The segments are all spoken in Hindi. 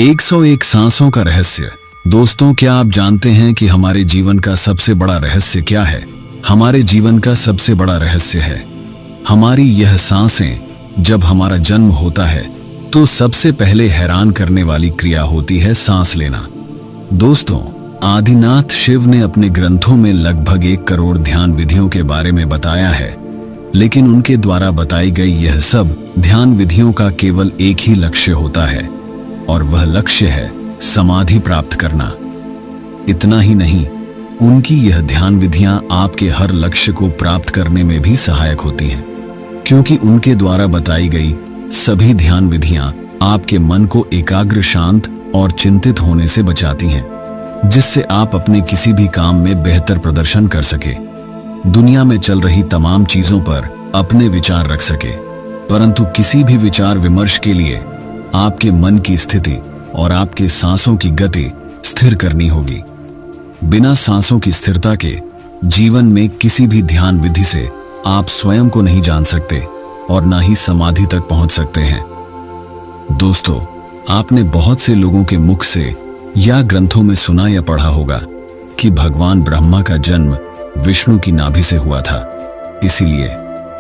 101 सांसों का रहस्य। दोस्तों, क्या आप जानते हैं कि हमारे जीवन का सबसे बड़ा रहस्य क्या है? हमारे जीवन का सबसे बड़ा रहस्य है हमारी यह सांसें। जब हमारा जन्म होता है तो सबसे पहले हैरान करने वाली क्रिया होती है सांस लेना। दोस्तों, आदिनाथ शिव ने अपने ग्रंथों में लगभग 1 करोड़ ध्यान विधियों के बारे में बताया है, लेकिन उनके द्वारा बताई गई यह सब ध्यान विधियों का केवल एक ही लक्ष्य होता है, और वह लक्ष्य है समाधि प्राप्त करना। इतना ही नहीं, उनकी यह ध्यान विधियां आपके हर लक्ष्य को प्राप्त करने में भी सहायक होती हैं, क्योंकि उनके द्वारा बताई गई सभी ध्यान विधियां आपके मन को एकाग्र, शांत और चिंतित होने से बचाती हैं, जिससे आप अपने किसी भी काम में बेहतर प्रदर्शन कर सके, दुनिया में चल रही तमाम चीजों पर अपने विचार रख सके। परंतु किसी भी विचार विमर्श के लिए आपके मन की स्थिति और आपके सांसों की गति स्थिर करनी होगी। बिना सांसों की स्थिरता के जीवन में किसी भी ध्यान विधि से आप स्वयं को नहीं जान सकते और ना ही समाधि तक पहुंच सकते हैं। दोस्तों, आपने बहुत से लोगों के मुख से या ग्रंथों में सुना या पढ़ा होगा कि भगवान ब्रह्मा का जन्म विष्णु की नाभि से हुआ था, इसीलिए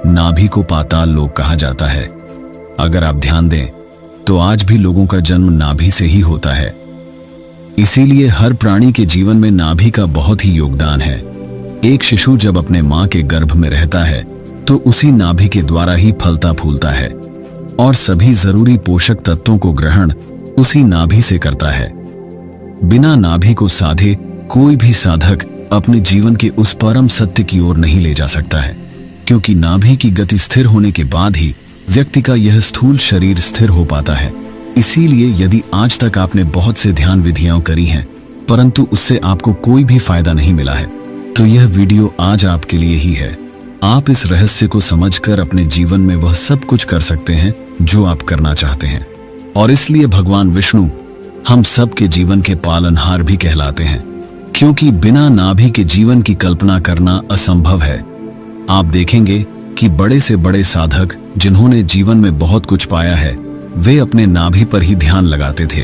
नाभि को पाताल लोक कहा जाता है। अगर आप ध्यान दें तो आज भी लोगों का जन्म नाभि से ही होता है। इसीलिए हर प्राणी के जीवन में नाभि का बहुत ही योगदान है। एक शिशु जब अपने मां के गर्भ में रहता है तो उसी नाभि के द्वारा ही फलता फूलता है और सभी जरूरी पोषक तत्वों को ग्रहण उसी नाभि से करता है। बिना नाभि को साधे कोई भी साधक अपने जीवन के उस परम सत्य की ओर नहीं ले जा सकता है, क्योंकि नाभि की गति स्थिर होने के बाद ही व्यक्ति का यह स्थूल शरीर स्थिर हो पाता है। इसीलिए यदि आज तक आपने बहुत से ध्यान विधियां करी हैं, परंतु उससे आपको कोई भी फायदा नहीं मिला है, तो यह वीडियो आज आपके लिए ही है। आप इस रहस्य को समझकर अपने जीवन में वह सब कुछ कर सकते हैं जो आप करना चाहते हैं। और इसलिए भगवान विष्णु हम सब के जीवन के पालनहार भी कहलाते हैं, क्योंकि बिना नाभि के जीवन की कल्पना करना असंभव है। आप देखेंगे कि बड़े से बड़े साधक जिन्होंने जीवन में बहुत कुछ पाया है, वे अपने नाभि पर ही ध्यान लगाते थे।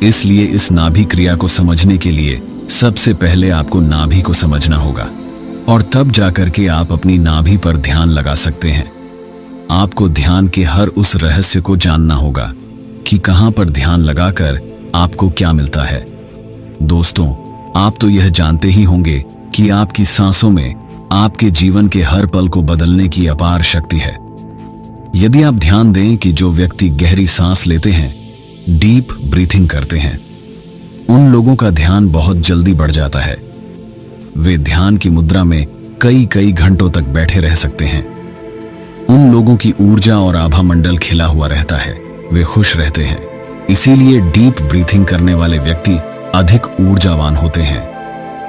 इसलिए इस नाभि क्रिया को समझने के लिए सबसे पहले आपको नाभि को समझना होगा, और तब जाकर के आप अपनी नाभि पर ध्यान लगा सकते हैं। आपको ध्यान के हर उस रहस्य को जानना होगा कि कहां पर ध्यान लगाकर आपको क्या मिलता है। दोस्तों, आप तो यह जानते ही होंगे कि आपकी सांसों में आपके जीवन के हर पल को बदलने की अपार शक्ति है। यदि आप ध्यान दें कि जो व्यक्ति गहरी सांस लेते हैं, डीप ब्रीथिंग करते हैं, उन लोगों का ध्यान बहुत जल्दी बढ़ जाता है। वे ध्यान की मुद्रा में कई घंटों तक बैठे रह सकते हैं। उन लोगों की ऊर्जा और आभा मंडल खिला हुआ रहता है, वे खुश रहते हैं। इसीलिए डीप ब्रीथिंग करने वाले व्यक्ति अधिक ऊर्जावान होते हैं,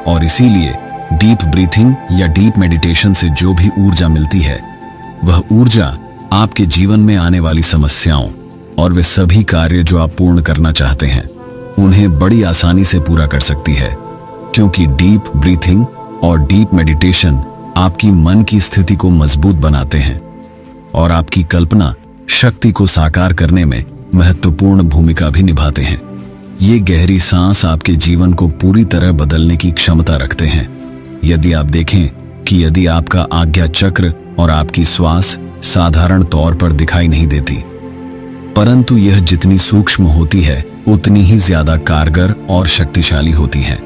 और इसीलिए डीप ब्रीथिंग या डीप मेडिटेशन से जो भी ऊर्जा मिलती है, वह ऊर्जा आपके जीवन में आने वाली समस्याओं और वे सभी कार्य जो आप पूर्ण करना चाहते हैं, उन्हें बड़ी आसानी से पूरा कर सकती है। क्योंकि डीप ब्रीथिंग और डीप मेडिटेशन आपकी मन की स्थिति को मजबूत बनाते हैं और आपकी कल्पना शक्ति को साकार करने में महत्वपूर्ण भूमिका भी निभाते हैं। ये गहरी सांस आपके जीवन को पूरी तरह बदलने की क्षमता रखते हैं। यदि आप देखें कि यदि आपका आज्ञा चक्र और आपकी श्वास साधारण तौर पर दिखाई नहीं देती, परंतु यह जितनी सूक्ष्म होती है उतनी ही ज्यादा कारगर और शक्तिशाली होती है।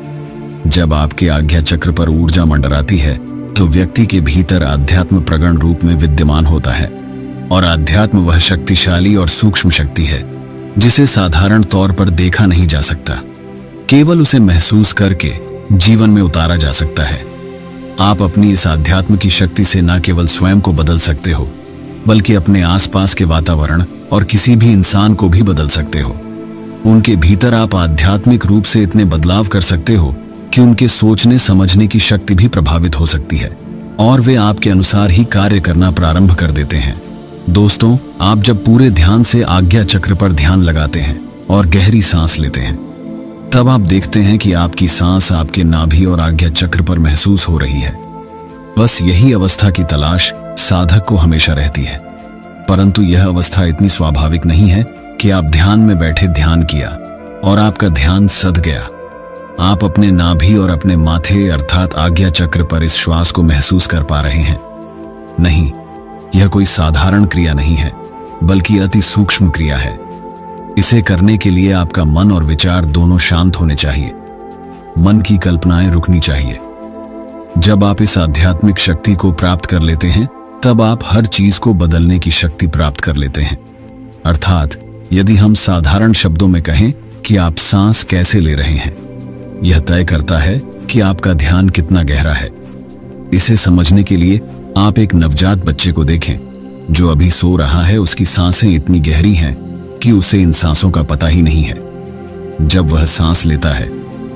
जब आपके आज्ञा चक्र पर ऊर्जा मंडराती है तो व्यक्ति के भीतर अध्यात्म प्रगण रूप में विद्यमान होता है, और अध्यात्म वह शक्तिशाली और सूक्ष्म शक्ति है जिसे साधारण तौर पर देखा नहीं जा सकता, केवल उसे महसूस करके जीवन में उतारा जा सकता है। आप अपनी इस आध्यात्म की शक्ति से न केवल स्वयं को बदल सकते हो, बल्कि अपने आसपास के वातावरण और किसी भी इंसान को भी बदल सकते हो। उनके भीतर आप आध्यात्मिक रूप से इतने बदलाव कर सकते हो कि उनके सोचने समझने की शक्ति भी प्रभावित हो सकती है, और वे आपके अनुसार ही कार्य करना प्रारंभ कर देते हैं। दोस्तों, आप जब पूरे ध्यान से आज्ञा चक्र पर ध्यान लगाते हैं और गहरी सांस लेते हैं, तब आप देखते हैं कि आपकी सांस आपके नाभि और आज्ञा चक्र पर महसूस हो रही है। बस यही अवस्था की तलाश साधक को हमेशा रहती है, परंतु यह अवस्था इतनी स्वाभाविक नहीं है कि आप ध्यान में बैठे ध्यान किया और आपका ध्यान सध गया। आप अपने नाभि और अपने माथे अर्थात आज्ञा चक्र पर इस श्वास को महसूस कर पा रहे हैं। नहीं, यह कोई साधारण क्रिया नहीं है, बल्कि अति सूक्ष्म क्रिया है। इसे करने के लिए आपका मन और विचार दोनों शांत होने चाहिए। मन की कल्पनाएं रुकनी चाहिए। जब आप इस आध्यात्मिक शक्ति को प्राप्त कर लेते हैं, तब आप हर चीज को बदलने की शक्ति प्राप्त कर लेते हैं। अर्थात यदि हम साधारण शब्दों में कहें कि आप सांस कैसे ले रहे हैं, यह तय करता है कि आपका ध्यान कितना गहरा है। इसे समझने के लिए आप एक नवजात बच्चे को देखें जो अभी सो रहा है। उसकी सांसें इतनी गहरी हैं कि उसे इन सांसों का पता ही नहीं है। जब वह सांस लेता है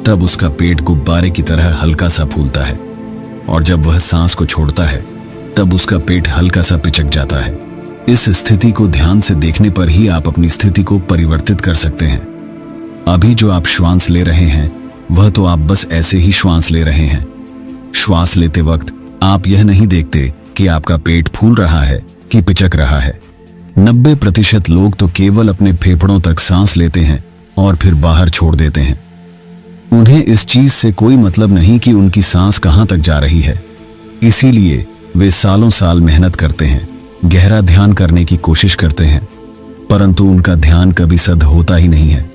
तब उसका पेट गुब्बारे की तरह हल्का सा फूलता है, और जब वह सांस को छोड़ता है तब उसका पेट हल्का सा पिचक जाता है। इस स्थिति को ध्यान से देखने पर ही आप अपनी स्थिति को परिवर्तित कर सकते हैं। अभी जो आप श्वास ले रहे हैं वह तो आप बस ऐसे ही श्वास ले रहे हैं। श्वास लेते वक्त आप यह नहीं देखते कि आपका पेट फूल रहा है कि पिचक रहा है। 90% लोग तो केवल अपने फेफड़ों तक सांस लेते हैं और फिर बाहर छोड़ देते हैं। उन्हें इस चीज से कोई मतलब नहीं कि उनकी सांस कहां तक जा रही है। इसीलिए वे सालों साल मेहनत करते हैं, गहरा ध्यान करने की कोशिश करते हैं, परंतु उनका ध्यान कभी सध होता ही नहीं है।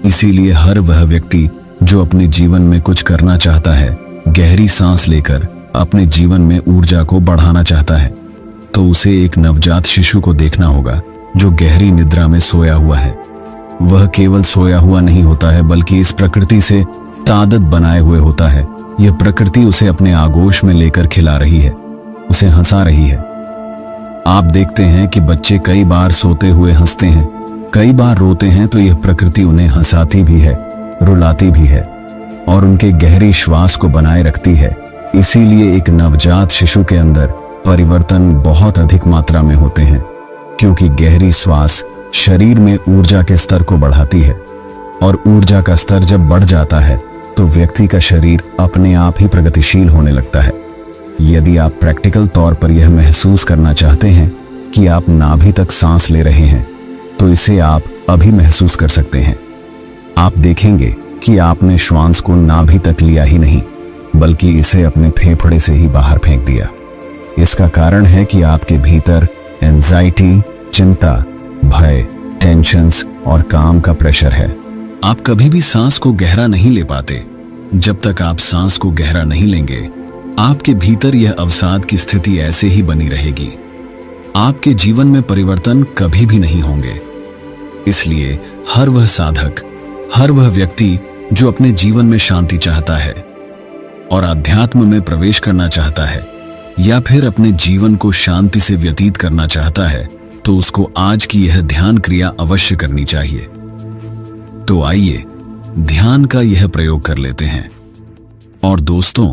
इसीलिए हर वह व्यक्ति जो अपने जीवन में कुछ करना चाहता है, गहरी सांस लेकर अपने जीवन में ऊर्जा को बढ़ाना चाहता है, तो उसे एक नवजात शिशु को देखना होगा जो गहरी निद्रा में सोया हुआ है। वह केवल सोया हुआ नहीं होता है, बल्कि इस प्रकृति से तादत बनाए हुए होता है। यह प्रकृति उसे अपने आगोश में लेकर खिला रही है, उसे हंसा रही है। आप देखते हैं कि बच्चे कई बार सोते हुए हंसते हैं, कई बार रोते हैं, तो यह प्रकृति उन्हें हंसाती भी है, रुलाती भी है और उनके गहरी श्वास को बनाए रखती है। इसीलिए एक नवजात शिशु के अंदर परिवर्तन बहुत अधिक मात्रा में होते हैं, क्योंकि गहरी श्वास शरीर में ऊर्जा के स्तर को बढ़ाती है, और ऊर्जा का स्तर जब बढ़ जाता है तो व्यक्ति का शरीर अपने आप ही प्रगतिशील होने लगता है। यदि आप प्रैक्टिकल तौर पर यह महसूस करना चाहते हैं कि आप नाभि तक सांस ले रहे हैं, तो इसे आप अभी महसूस कर सकते हैं। आप देखेंगे कि आपने श्वास को नाभि तक लिया ही नहीं, बल्कि इसे अपने फेफड़े से ही बाहर फेंक दिया। इसका कारण है कि आपके भीतर एंजाइटी, चिंता, भय, टेंशन्स और काम का प्रेशर है। आप कभी भी सांस को गहरा नहीं ले पाते। जब तक आप सांस को गहरा नहीं लेंगे, आपके भीतर यह अवसाद की स्थिति ऐसे ही बनी रहेगी। आपके जीवन में परिवर्तन कभी भी नहीं होंगे। इसलिए हर वह साधक, हर वह व्यक्ति जो अपने जीवन में शांति चाहता है और आध्यात्म में प्रवेश करना चाहता है, या फिर अपने जीवन को शांति से व्यतीत करना चाहता है, तो उसको आज की यह ध्यान क्रिया अवश्य करनी चाहिए। तो आइए ध्यान का यह प्रयोग कर लेते हैं। और दोस्तों,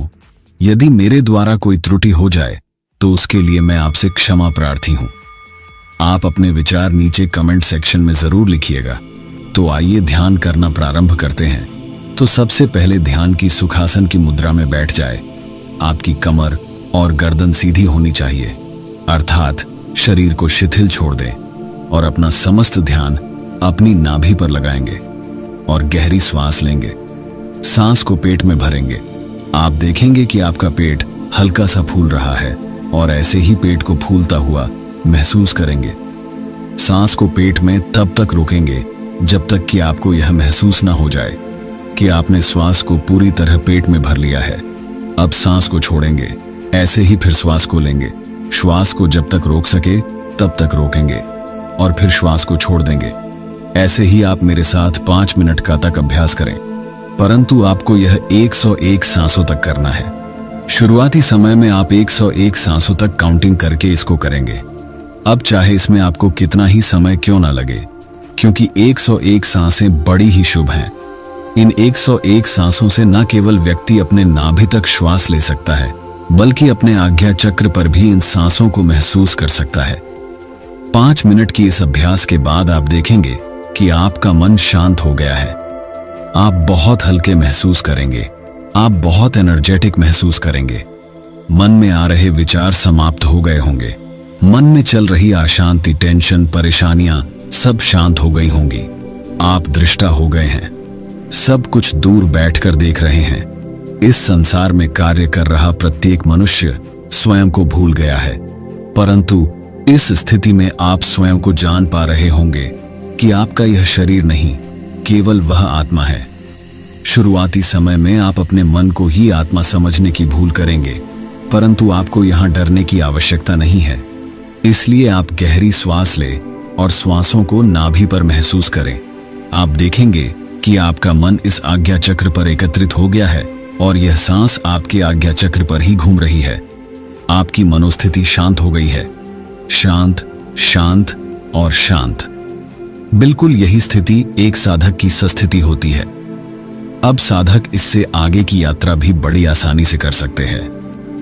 यदि मेरे द्वारा कोई त्रुटि हो जाए तो उसके लिए मैं आपसे क्षमा प्रार्थी हूं। आप अपने विचार नीचे कमेंट सेक्शन में जरूर लिखिएगा। तो आइए ध्यान करना प्रारंभ करते हैं। तो सबसे पहले ध्यान की सुखासन की मुद्रा में बैठ जाए। आपकी कमर और गर्दन सीधी होनी चाहिए, अर्थात शरीर को शिथिल छोड़ दें और अपना समस्त ध्यान अपनी नाभि पर लगाएंगे और गहरी श्वास लेंगे। सांस को पेट में भरेंगे। आप देखेंगे कि आपका पेट हल्का सा फूल रहा है, और ऐसे ही पेट को फूलता हुआ महसूस करेंगे। सांस को पेट में तब तक रोकेंगे जब तक कि आपको यह महसूस ना हो जाए कि आपने श्वास को पूरी तरह पेट में भर लिया है। अब सांस को छोड़ेंगे, ऐसे ही फिर श्वास को लेंगे। श्वास को जब तक रोक सके तब तक रोकेंगे और फिर श्वास को छोड़ देंगे। ऐसे ही आप मेरे साथ 5 मिनट का तक अभ्यास करें, परंतु आपको यह 101 सांसों तक करना है। शुरुआती समय में आप 101 सांसों तक काउंटिंग करके इसको करेंगे। अब चाहे इसमें आपको कितना ही समय क्यों ना लगे, क्योंकि 101 सांसें बड़ी ही शुभ हैं। इन 101 सांसों से न केवल व्यक्ति अपने नाभि तक श्वास ले सकता है, बल्कि अपने आज्ञा चक्र पर भी इन सांसों को महसूस कर सकता है। 5 मिनट की इस अभ्यास के बाद आप देखेंगे कि आपका मन शांत हो गया है। आप बहुत हल्के महसूस करेंगे, आप बहुत एनर्जेटिक महसूस करेंगे। मन में आ रहे विचार समाप्त हो गए होंगे। मन में चल रही अशांति, टेंशन, परेशानियां सब शांत हो गई होंगी। आप दृष्टा हो गए हैं। सब कुछ दूर बैठकर देख रहे हैं। इस संसार में कार्य कर रहा प्रत्येक मनुष्य स्वयं को भूल गया है, परंतु इस स्थिति में आप स्वयं को जान पा रहे होंगे कि आपका यह शरीर नहीं, केवल वह आत्मा है। शुरुआती समय में आप अपने मन को ही आत्मा समझने की भूल करेंगे, परंतु आपको यहां डरने की आवश्यकता नहीं है। इसलिए आप गहरी श्वास लें और श्वासों को नाभि पर महसूस करें। आप देखेंगे कि आपका मन इस आज्ञा चक्र पर एकत्रित हो गया है और यह सांस आपके आज्ञा चक्र पर ही घूम रही है। आपकी मनोस्थिति शांत हो गई है। शांत, शांत और शांत। बिल्कुल यही स्थिति एक साधक की सस्थिति होती है। अब साधक इससे आगे की यात्रा भी बड़ी आसानी से कर सकते हैं,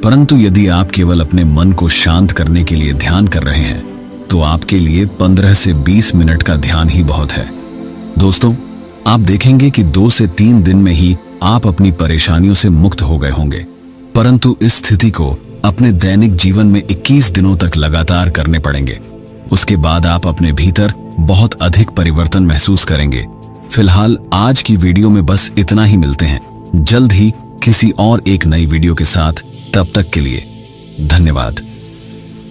परंतु यदि आप केवल अपने मन को शांत करने के लिए ध्यान कर रहे हैं तो आपके लिए 15 से 20 मिनट का ध्यान ही बहुत है। दोस्तों, आप देखेंगे कि 2 से 3 दिन में ही आप अपनी परेशानियों से मुक्त हो गए होंगे, परंतु इस स्थिति को अपने दैनिक जीवन में 21 दिनों तक लगातार करने पड़ेंगे। उसके बाद आप अपने भीतर बहुत अधिक परिवर्तन महसूस करेंगे। फिलहाल आज की वीडियो में बस इतना ही। मिलते हैं जल्द ही किसी और एक नई वीडियो के साथ। तब तक के लिए धन्यवाद।